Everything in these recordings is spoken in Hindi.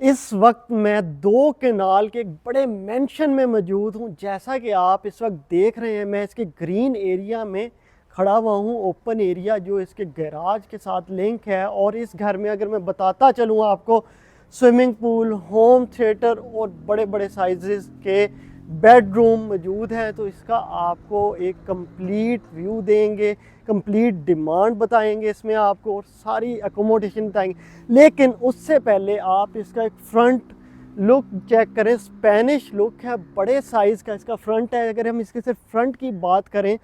इस वक्त मैं दो केनाल के एक बड़े मेंशन में मौजूद हूँ। जैसा कि आप इस वक्त देख रहे हैं, मैं इसके ग्रीन एरिया में खड़ा हुआ हूँ, ओपन एरिया जो इसके गैराज के साथ लिंक है। और इस घर में अगर मैं बताता चलूँ आपको, स्विमिंग पूल, होम थिएटर और बड़े बड़े साइज़ के बेडरूम मौजूद हैं। तो इसका आपको एक कंप्लीट व्यू देंगे, कंप्लीट डिमांड बताएंगे इसमें आपको, और सारी एकोमोडेशन बताएंगे। लेकिन उससे पहले आप इसका एक फ्रंट लुक चेक करें। स्पेनिश लुक है, बड़े साइज़ का इसका फ्रंट है। अगर हम इसके सिर्फ फ्रंट की बात करें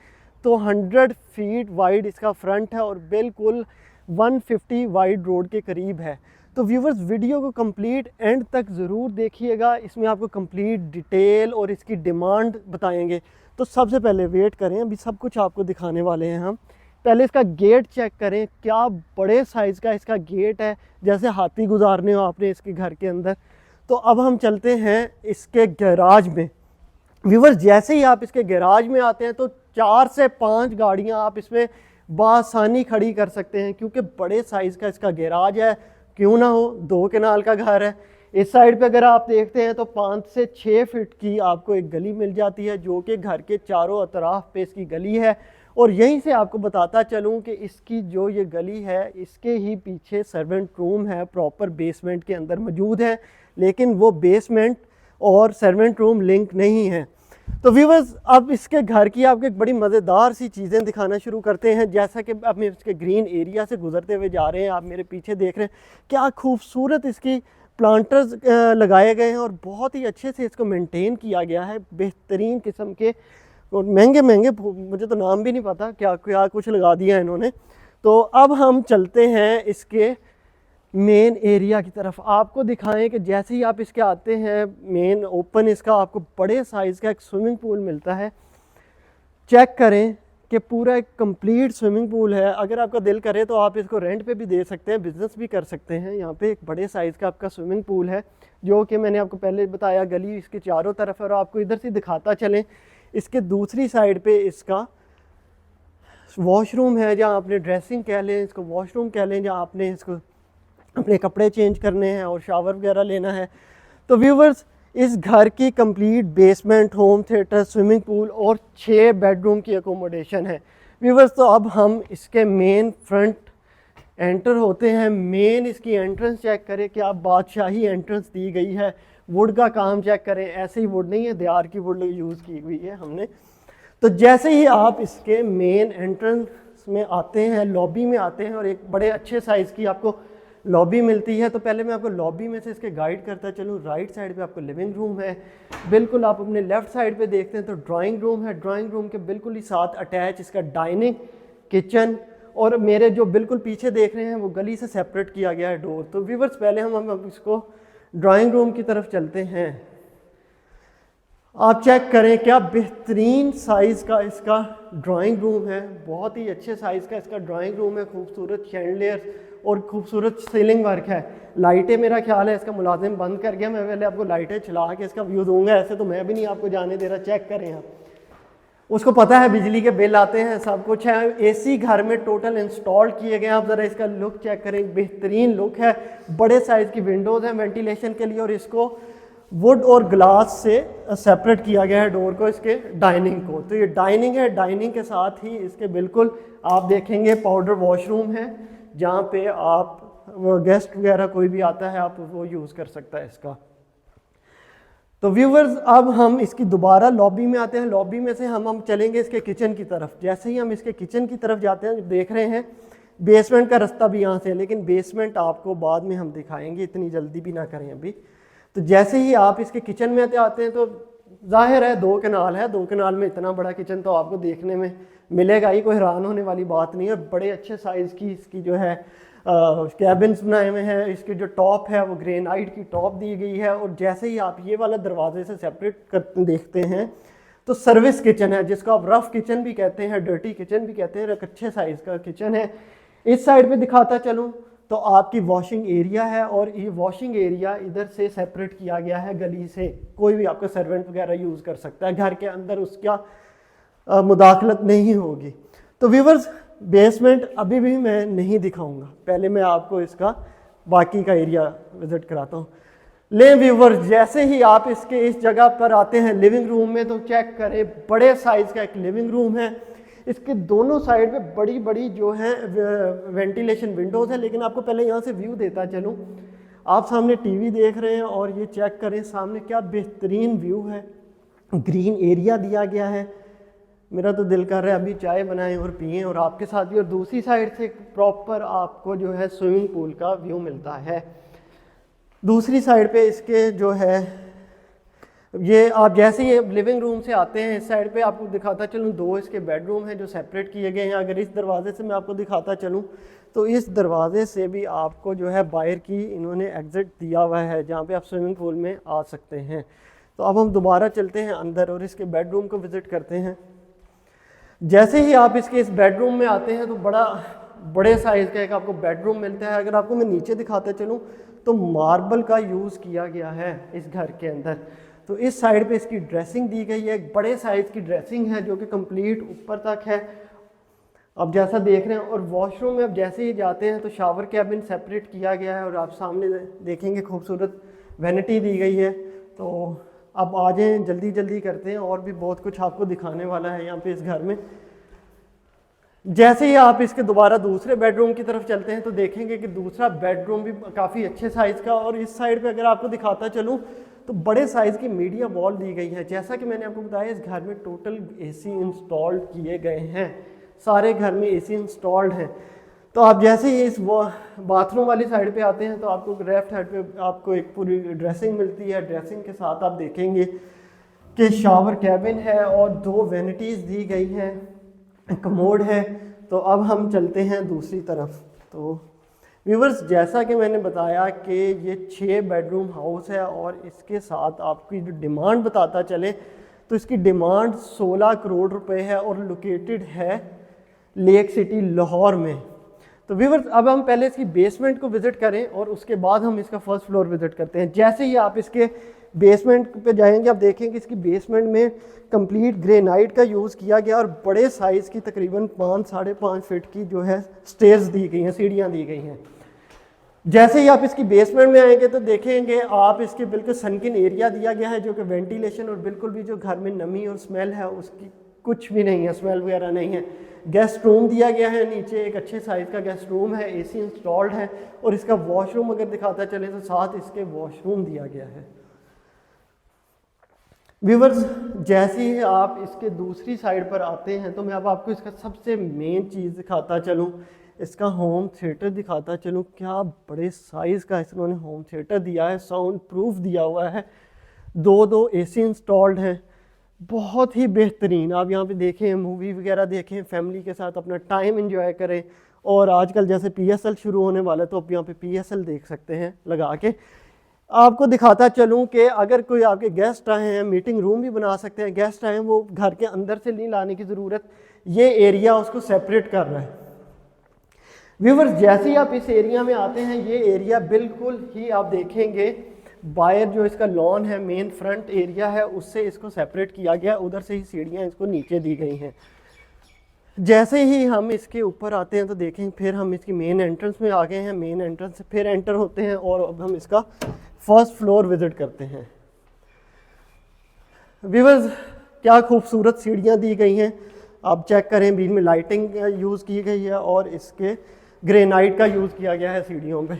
तो 100 फीट वाइड इसका फ्रंट है और बिल्कुल 150 वाइड रोड के करीब है। तो व्यूवर्स, वीडियो को कंप्लीट एंड तक ज़रूर देखिएगा, इसमें आपको कंप्लीट डिटेल और इसकी डिमांड बताएंगे। तो सबसे पहले वेट करें, अभी सब कुछ आपको दिखाने वाले हैं हम। पहले इसका गेट चेक करें, क्या बड़े साइज़ का इसका गेट है, जैसे हाथी गुजारने हो आपने इसके घर के अंदर। तो अब हम चलते हैं इसके गैराज में। व्यूवर्स, जैसे ही आप इसके गैराज में आते हैं तो 4 से 5 गाड़ियां आप इसमें बासानी खड़ी कर सकते हैं, क्योंकि बड़े साइज़ का इसका गैराज है। क्यों ना हो, 2 केनाल का घर है। इस साइड पे अगर आप देखते हैं तो 5 से 6 फीट की आपको एक गली मिल जाती है, जो कि घर के चारों अतराफ पे इसकी गली है। और यहीं से आपको बताता चलूं कि इसकी जो ये गली है, इसके ही पीछे सर्वेंट रूम है, प्रॉपर बेसमेंट के अंदर मौजूद है। लेकिन वो बेसमेंट और सर्वेंट रूम लिंक नहीं है। तो व्यूवर्स, अब इसके घर की आपको एक बड़ी मज़ेदार सी चीज़ें दिखाना शुरू करते हैं। जैसा कि अब हम इसके ग्रीन एरिया से गुजरते हुए जा रहे हैं, आप मेरे पीछे देख रहे हैं क्या खूबसूरत इसकी प्लांटर्स लगाए गए हैं और बहुत ही अच्छे से इसको मेंटेन किया गया है। बेहतरीन किस्म के और महंगे महंगे, मुझे तो नाम भी नहीं पता क्या क्या कुछ लगा दिया है इन्होंने। तो अब हम चलते हैं इसके मेन एरिया की तरफ, आपको दिखाएं कि जैसे ही आप इसके आते हैं मेन ओपन, इसका आपको बड़े साइज़ का एक स्विमिंग पूल मिलता है। चेक करें कि पूरा एक कंप्लीट स्विमिंग पूल है। अगर आपका दिल करे तो आप इसको रेंट पे भी दे सकते हैं, बिज़नेस भी कर सकते हैं। यहाँ पे एक बड़े साइज़ का आपका स्विमिंग पूल है, जो कि मैंने आपको पहले बताया गली इसके चारों तरफ है। और आपको इधर से दिखाता चलें, इसके दूसरी साइड पे इसका वॉशरूम है, जहाँ आपने ड्रेसिंग कह लें, इसको वॉशरूम कह लें, जहाँ आपने इसको अपने कपड़े चेंज करने हैं और शावर वगैरह लेना है। तो व्यूवर्स, इस घर की complete basement, home theatre, swimming pool और 6 बेडरूम की अकोमोडेशन है। व्यूवर्स, तो अब हम इसके मेन फ्रंट एंटर होते हैं। मेन इसकी एंट्रेंस चेक करें, क्या बादशाही एंट्रेंस दी गई है। वुड का काम चेक करें, ऐसे ही वुड नहीं है, देहार की वुड यूज़ की हुई है हमने। तो जैसे ही आप इसके मेन एंट्रेंस में आते हैं, लॉबी में आते हैं, और एक बड़े अच्छे साइज़ की आपको लॉबी मिलती है। तो पहले मैं आपको लॉबी में से इसके गाइड करता चलूँ। राइट साइड पे आपको लिविंग रूम है, बिल्कुल आप अपने लेफ़्ट साइड पे देखते हैं तो ड्राइंग रूम है। ड्राइंग रूम के बिल्कुल ही साथ अटैच इसका डाइनिंग, किचन, और मेरे जो बिल्कुल पीछे देख रहे हैं वो गली से सेपरेट किया गया है डोर। तो व्यूवर्स, पहले हम इसको ड्राइंग रूम की तरफ चलते हैं। आप चेक करें, क्या बेहतरीन साइज़ का इसका ड्राइंग रूम है। बहुत ही अच्छे साइज़ का इसका ड्राइंग रूम है। खूबसूरत शैंडलियर और खूबसूरत सीलिंग वर्क है। लाइटें, मेरा ख्याल है इसका मुलाजिम बंद कर गया, मैं पहले आपको लाइटें चला के इसका व्यू दूंगा। ऐसे तो मैं भी नहीं आपको जाने दे रहा। चेक करें आप, उसको पता है बिजली के बिल आते हैं, सब कुछ है। एसी घर में टोटल इंस्टॉल किए गए हैं। आप ज़रा इसका लुक चेक करें, बेहतरीन लुक है। बड़े साइज़ की विंडोज़ हैं वेंटिलेशन के लिए, और इसको वुड और ग्लास से सेपरेट किया गया है डोर को, इसके डाइनिंग को। तो ये डाइनिंग है, डाइनिंग के साथ ही इसके बिल्कुल आप देखेंगे पाउडर वॉशरूम है, जहाँ पे आप गेस्ट वगैरह कोई भी आता है आप वो यूज़ कर सकता है इसका। तो व्यूवर्स, अब हम इसकी दोबारा लॉबी में आते हैं। लॉबी में से हम चलेंगे इसके किचन की तरफ। जैसे ही हम इसके किचन की तरफ जाते हैं, देख रहे हैं बेसमेंट का रास्ता भी यहाँ से है, लेकिन बेसमेंट आपको बाद में हम दिखाएंगे, इतनी जल्दी भी ना करें अभी। तो जैसे ही आप इसके किचन में आते हैं तो जाहिर है 2 कनाल है, 2 कनाल में इतना बड़ा किचन तो आपको देखने में मिलेगा ही, कोई हैरान होने वाली बात नहीं है। बड़े अच्छे साइज़ की इसकी जो है कैबिन्स बनाए हुए हैं। इसकी जो टॉप है वो ग्रेनाइट की टॉप दी गई है। और जैसे ही आप ये वाला दरवाजे से सेपरेट कर देखते हैं तो सर्विस किचन है, जिसको आप रफ किचन भी कहते हैं, डर्टी किचन भी कहते हैं। एक अच्छे साइज़ का किचन है। इस साइड पे दिखाता चलूँ तो आपकी वॉशिंग एरिया है, और ये वॉशिंग एरिया इधर से सेपरेट किया गया है गली से। कोई भी आपका सर्वेंट वगैरह यूज़ कर सकता है, घर के अंदर उसका मुदाखलत नहीं होगी। तो व्यूवर्स, बेसमेंट अभी भी मैं नहीं दिखाऊंगा, पहले मैं आपको इसका बाकी का एरिया विज़िट कराता हूँ। ले व्यूवर, जैसे ही आप इसके इस जगह पर आते हैं लिविंग रूम में, तो चेक करें बड़े साइज का एक लिविंग रूम है। इसके दोनों साइड पे बड़ी बड़ी जो है वेंटिलेशन विंडोज है। लेकिन आपको पहले यहाँ से व्यू देता चलूँ। आप सामने टीवी देख रहे हैं और ये चेक करें सामने क्या बेहतरीन व्यू है, ग्रीन एरिया दिया गया है। मेरा तो दिल कर रहा है अभी चाय बनाएं और पिएं और आपके साथ भी। और दूसरी साइड से प्रॉपर आपको जो है स्विमिंग पूल का व्यू मिलता है। दूसरी साइड पे इसके जो है ये आप जैसे ही लिविंग रूम से आते हैं इस साइड पे आपको दिखाता चलूँ, दो इसके बेडरूम हैं जो सेपरेट किए गए हैं। अगर इस दरवाजे से मैं आपको दिखाता चलूँ तो इस दरवाजे से भी आपको जो है बाहर की इन्होंने एग्ज़िट दिया हुआ है जहाँ पे आप स्विमिंग पूल में आ सकते हैं। तो अब हम दोबारा चलते हैं अंदर और इसके बेडरूम को विज़िट करते हैं। जैसे ही आप इसके इस बेडरूम में आते हैं तो बड़े साइज़ का एक आपको बेडरूम मिलता है। अगर आपको मैं नीचे दिखाते चलूँ तो मार्बल का यूज़ किया गया है इस घर के अंदर। तो इस साइड पे इसकी ड्रेसिंग दी गई है, एक बड़े साइज़ की ड्रेसिंग है जो कि कंप्लीट ऊपर तक है, आप जैसा देख रहे हैं। और वॉशरूम में अब जैसे ही जाते हैं तो शावर कैबिन सेपरेट किया गया है और आप सामने देखेंगे खूबसूरत वैनिटी दी गई है। तो अब आ जाएं, जल्दी जल्दी करते हैं, और भी बहुत कुछ आपको दिखाने वाला है यहाँ पे इस घर में। जैसे ही आप इसके दोबारा दूसरे बेडरूम की तरफ चलते हैं तो देखेंगे कि दूसरा बेडरूम भी काफ़ी अच्छे साइज़ का। और इस साइड पे अगर आपको दिखाता चलूँ तो बड़े साइज़ की मीडिया वॉल दी गई है। जैसा कि मैंने आपको बताया इस घर में टोटल एसी इंस्टॉल्ड किए गए हैं, सारे घर में एसी इंस्टॉल्ड हैं। तो आप जैसे ही इस बाथरूम वाली साइड पे आते हैं तो आपको लेफ्ट साइड पे आपको एक पूरी ड्रेसिंग मिलती है। ड्रेसिंग के साथ आप देखेंगे कि शावर कैबिन है और दो वैनिटीज़ दी गई हैं, कमोड है। तो अब हम चलते हैं दूसरी तरफ। तो व्यूवर्स, जैसा कि मैंने बताया कि ये 6 बेडरूम हाउस है और इसके साथ आपकी जो डिमांड बताता चले तो इसकी डिमांड 16 करोड़ रुपए है और लोकेटेड है लेक सिटी लाहौर में। तो व्यूवर्स, अब हम पहले इसकी बेसमेंट को विज़िट करें और उसके बाद हम इसका फर्स्ट फ्लोर विज़िट करते हैं। जैसे ही आप इसके बेसमेंट पे जाएंगे आप देखेंगे इसकी बेसमेंट में कंप्लीट ग्रेनाइट का यूज़ किया गया और बड़े साइज़ की तकरीबन 5-5.5 फीट की जो है स्टेयर्स दी गई हैं, सीढ़ियाँ दी गई हैं। जैसे ही आप इसकी बेसमेंट में आएंगे तो देखेंगे आप इसके बिल्कुल सनकिन एरिया दिया गया है जो कि वेंटिलेशन और बिल्कुल भी जो घर में नमी और स्मेल है उसकी कुछ भी नहीं है, स्मेल वगैरह नहीं है। गेस्ट रूम दिया गया है, नीचे एक अच्छे साइज़ का गेस्ट रूम है, एसी इंस्टॉल्ड है। और इसका वॉशरूम अगर दिखाता चले तो साथ इसके वॉशरूम दिया गया है। व्यूवर्स, जैसे ही आप इसके दूसरी साइड पर आते हैं तो मैं अब आपको इसका सबसे मेन चीज़ दिखाता चलूँ, इसका होम थिएटर दिखाता चलूँ। क्या बड़े साइज़ का इन्होंने होम थिएटर दिया है, साउंड प्रूफ दिया हुआ है, दो एसी इंस्टॉल्ड हैं, बहुत ही बेहतरीन। आप यहाँ पे देखें, मूवी वगैरह देखें, फैमिली के साथ अपना टाइम एंजॉय करें। और आजकल जैसे PSL शुरू होने वाला है तो आप यहाँ पे PSL देख सकते हैं लगा के। आपको दिखाता चलूँ कि अगर कोई आपके गेस्ट आए हैं, मीटिंग रूम भी बना सकते हैं। गेस्ट आए हैं वो घर के अंदर से नहीं लाने की ज़रूरत, ये एरिया उसको सेपरेट कर रहा है। व्यूवर्स, जैसे ही आप इस एरिया में आते हैं ये एरिया बिल्कुल ही आप देखेंगे बाहर जो इसका लॉन है, मेन फ्रंट एरिया है, उससे इसको सेपरेट किया गया। उधर से ही सीढ़ियाँ इसको नीचे दी गई हैं। जैसे ही हम इसके ऊपर आते हैं तो देखें फिर हम इसकी मेन एंट्रेंस में आ गए हैं। मेन एंट्रेंस से फिर एंटर होते हैं और अब हम इसका फर्स्ट फ्लोर विजिट करते हैं। व्यूअर्स, क्या खूबसूरत सीढ़ियाँ दी गई हैं, आप चेक करें। बीच में लाइटिंग यूज़ की गई है और इसके ग्रेनाइट का यूज़ किया गया है सीढ़ियों पे।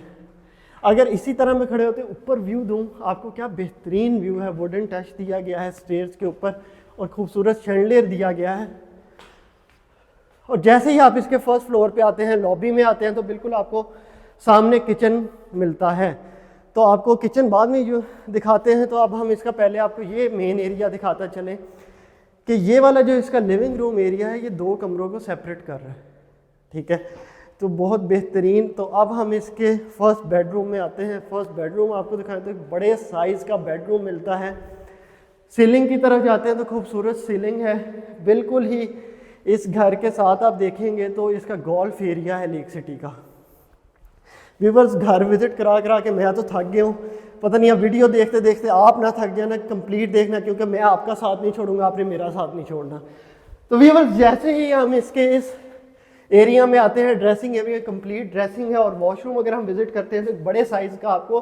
अगर इसी तरह मैं खड़े होते ऊपर व्यू दूं आपको, क्या बेहतरीन व्यू है। वुडन टच दिया गया है स्टेयर्स के ऊपर और खूबसूरत शैंडलियर दिया गया है। और जैसे ही आप इसके फर्स्ट फ्लोर पे आते हैं, लॉबी में आते हैं, तो बिल्कुल आपको सामने किचन मिलता है। तो आपको किचन बाद में जो दिखाते हैं, तो अब हम इसका पहले आपको ये मेन एरिया दिखाता चलें कि ये वाला जो इसका लिविंग रूम एरिया है ये 2 कमरों को सेपरेट कर रहा है, ठीक है। तो बहुत बेहतरीन। तो अब हम इसके फर्स्ट बेडरूम में आते हैं। फर्स्ट बेडरूम आपको दिखाएं तो बड़े साइज़ का बेडरूम मिलता है। सीलिंग की तरफ जाते हैं तो खूबसूरत सीलिंग है बिल्कुल ही। इस घर के साथ आप देखेंगे तो इसका गोल्फ एरिया है लेक सिटी का। व्यूअर्स, घर विजिट करा के मैं तो थक गया हूँ। पता नहीं अब वीडियो देखते देखते आप ना थक जाना, कंप्लीट देखना, क्योंकि मैं आपका साथ नहीं छोड़ूंगा, आपने मेरा साथ नहीं छोड़ना। तो व्यूअर्स, जैसे ही हम इसके इस एरिया में आते हैं, ड्रेसिंग एरिया कंप्लीट ड्रेसिंग है। और वॉशरूम अगर हम विजिट करते हैं तो बड़े साइज़ का आपको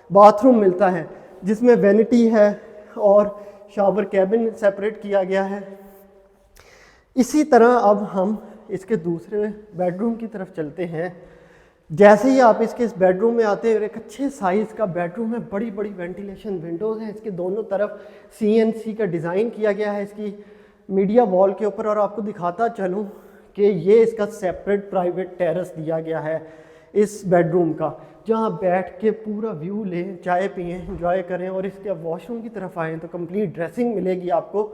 बाथरूम मिलता है जिसमें वैनिटी है और शावर कैबिन सेपरेट किया गया है। इसी तरह अब हम इसके दूसरे बेडरूम की तरफ चलते हैं। जैसे ही आप इसके इस बेडरूम में आते हैं, एक अच्छे साइज़ का बेडरूम है, बड़ी बड़ी वेंटिलेशन विंडोज़ हैं, इसके दोनों तरफ CNC का डिज़ाइन किया गया है इसकी मीडिया वॉल के ऊपर। और आपको दिखाता चलूँ कि ये इसका सेपरेट प्राइवेट टेरेस दिया गया है इस बेडरूम का, जहाँ बैठ के पूरा व्यू लें, चाय पिएँ, एंजॉय करें। और इसके वॉशरूम की तरफ आएँ तो कंप्लीट ड्रेसिंग मिलेगी आपको।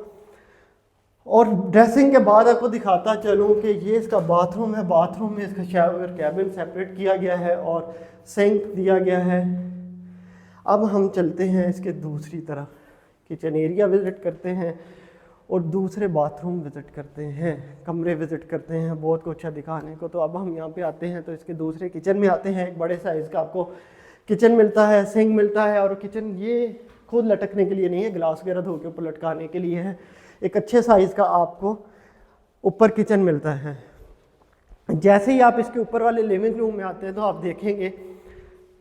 और ड्रेसिंग के बाद आपको दिखाता चलूँ कि ये इसका बाथरूम है। बाथरूम में इसका शावर कैबिन सेपरेट किया गया है और सिंक दिया गया है। अब हम चलते हैं इसके दूसरी तरफ, किचन एरिया विज़िट करते हैं और दूसरे बाथरूम विज़िट करते हैं, कमरे विज़िट करते हैं, बहुत कुछ है दिखाने को। तो अब हम यहाँ पे आते हैं तो इसके दूसरे किचन में आते हैं। एक बड़े साइज़ का आपको किचन मिलता है, सिंक मिलता है। और किचन ये खुद लटकने के लिए नहीं है, ग्लास वगैरह धो के ऊपर लटकाने के लिए है। एक अच्छे साइज़ का आपको ऊपर किचन मिलता है। जैसे ही आप इसके ऊपर वाले लिविंग रूम में आते हैं तो आप देखेंगे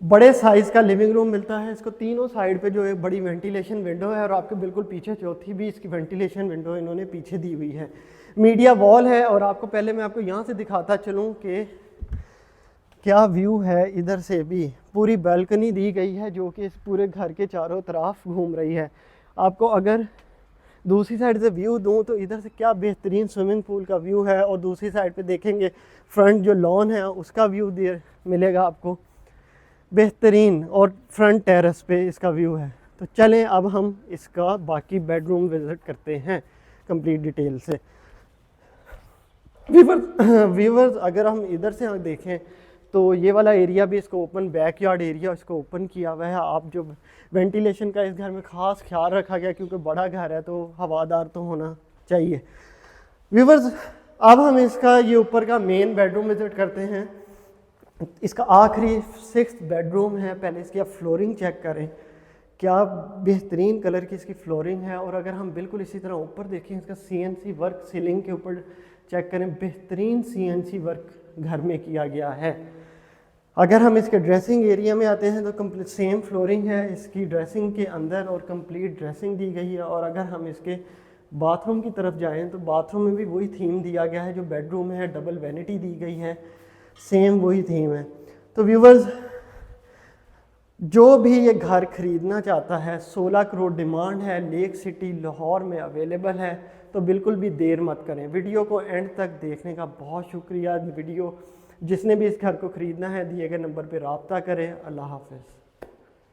बड़े साइज़ का लिविंग रूम मिलता है। इसको तीनों साइड पे जो एक बड़ी वेंटिलेशन विंडो है और आपके बिल्कुल पीछे चौथी भी इसकी वेंटिलेशन विंडो इन्होंने पीछे दी हुई है। मीडिया वॉल है। और आपको पहले मैं आपको यहाँ से दिखाता चलूँ कि क्या व्यू है। इधर से भी पूरी बालकनी दी गई है जो कि इस पूरे घर के चारों तरफ घूम रही है। आपको अगर दूसरी साइड से व्यू दूं तो इधर से क्या बेहतरीन स्विमिंग पूल का व्यू है। और दूसरी साइड पे देखेंगे फ्रंट जो लॉन है उसका व्यू मिलेगा आपको बेहतरीन, और फ्रंट टेरेस पे इसका व्यू है। तो चलें अब हम इसका बाकी बेडरूम विज़िट करते हैं कंप्लीट डिटेल से। व्यूवर्स अगर हम इधर से देखें तो ये वाला एरिया भी इसको ओपन, बैकयार्ड एरिया इसको ओपन किया हुआ है। आप जो वेंटिलेशन का इस घर में ख़ास ख्याल रखा गया क्योंकि बड़ा घर है तो हवादार तो होना चाहिए। व्यूवर्स अब हम इसका ये ऊपर का मेन बेडरूम विजिट करते हैं। इसका आखिरी 6th बेडरूम है। पहले इसकी आप फ्लोरिंग चेक करें, क्या बेहतरीन कलर की इसकी फ्लोरिंग है। और अगर हम बिल्कुल इसी तरह ऊपर देखें इसका CNC वर्क सीलिंग के ऊपर चेक करें, बेहतरीन CNC वर्क घर में किया गया है। अगर हम इसके ड्रेसिंग एरिया में आते हैं तो कंप्लीट सेम फ्लोरिंग है इसकी ड्रेसिंग के अंदर और कंप्लीट ड्रेसिंग दी गई है। और अगर हम इसके बाथरूम की तरफ जाएं तो बाथरूम में भी वही थीम दिया गया है, जो बेडरूम है डबल वैनिटी दी गई है, सेम वही थीम है। तो व्यूवर्स जो भी ये घर ख़रीदना चाहता है, 16 करोड़ डिमांड है, लेक सिटी लाहौर में अवेलेबल है। तो बिल्कुल भी देर मत करें। वीडियो को एंड तक देखने का बहुत शुक्रिया। वीडियो जिसने भी इस घर को ख़रीदना है दिए गए नंबर पर रब्ता करें। अल्लाह हाफ़िज़।